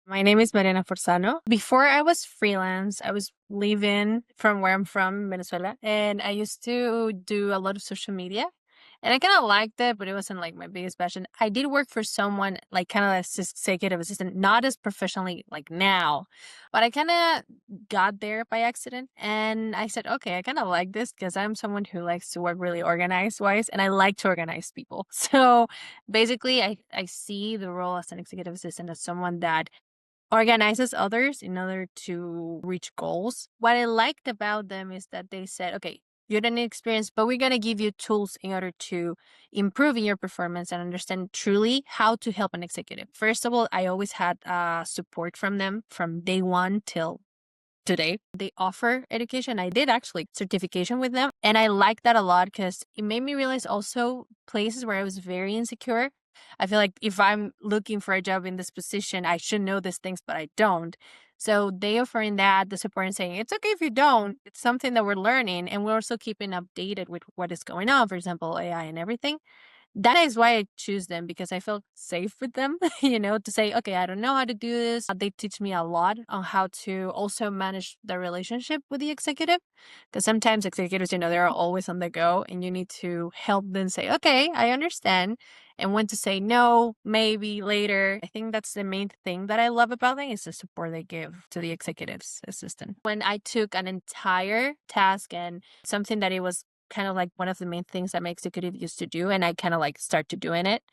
My name is Mariana Forzano. Before I was freelance, I was living from where I'm from, Venezuela, and I used to do a lot of social media. And I kind of liked it, but it wasn't like my biggest passion. I did work for someone like kind of as executive assistant, not as professionally like now, but I kind of got there by accident. And I said, okay, I kind of like this because I'm someone who likes to work really organized wise, and I like to organize people. So basically, I see the role as an executive assistant as someone that organizes others in order to reach goals. What I liked about them is that they said, okay, you don't need experience, but we're going to give you tools in order to improve in your performance and understand truly how to help an executive. First of all, I always had support from them from day one till today. They offer education. I did actually certification with them. And I like that a lot because it made me realize also places where I was very insecure. I feel like if I'm looking for a job in this position, I should know these things, but I don't. So they offering that, the support and saying, it's okay if you don't. It's something that we're learning. And we're also keeping updated with what is going on, for example, AI and everything. That is why I choose them because I feel safe with them, to say, okay, I don't know how to do this. They teach me a lot on how to also manage the relationship with the executive. Because sometimes executives, they're always on the go and you need to help them say, okay, I understand. And when to say no, maybe later. I think that's the main thing that I love about them is the support they give to the executive's assistant. When I took an entire task and something that it was kind of like one of the main things that my executive used to do, and I kind of like started doing it.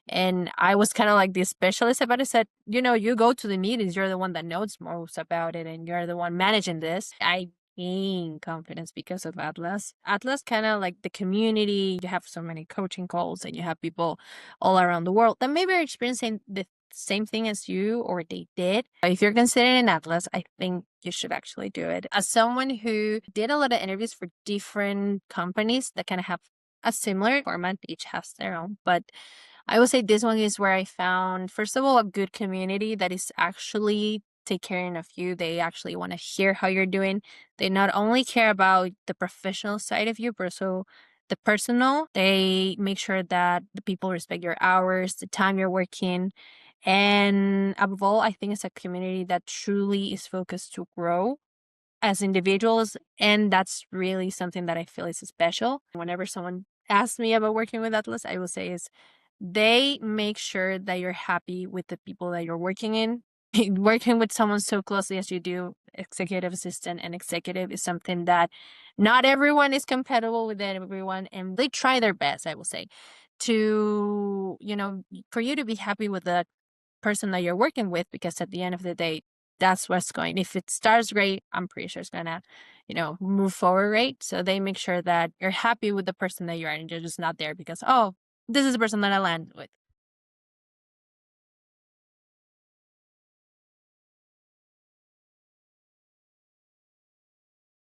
And I was kind of like the specialist about it. Said, you go to the meetings, you're the one that knows most about it, and you're the one managing this. I gain confidence because of Atlas. Atlas kind of like the community. You have so many coaching calls, and you have people all around the world that maybe are experiencing the same thing as you or they did. If you're considering Atlas, I think you should actually do it. As someone who did a lot of interviews for different companies that kind of have a similar format, each has their own, but I would say this one is where I found, first of all, a good community that is actually take caring of you. They actually want to hear how you're doing. They not only care about the professional side of you, but also the personal. They make sure that the people respect your hours, the time you're working. And above all, I think it's a community that truly is focused to grow as individuals. And that's really something that I feel is special. Whenever someone asks me about working with Atlas, I will say is they make sure that you're happy with the people that you're working in. Working with someone so closely as you do, executive assistant and executive, is something that not everyone is compatible with everyone. And they try their best, I will say, to, for you to be happy with the person that you're working with, because at the end of the day, that's what's going. If it starts great, I'm pretty sure it's gonna, move forward right. So they make sure that you're happy with the person that you are and you're just not there because, oh, this is the person that I land with.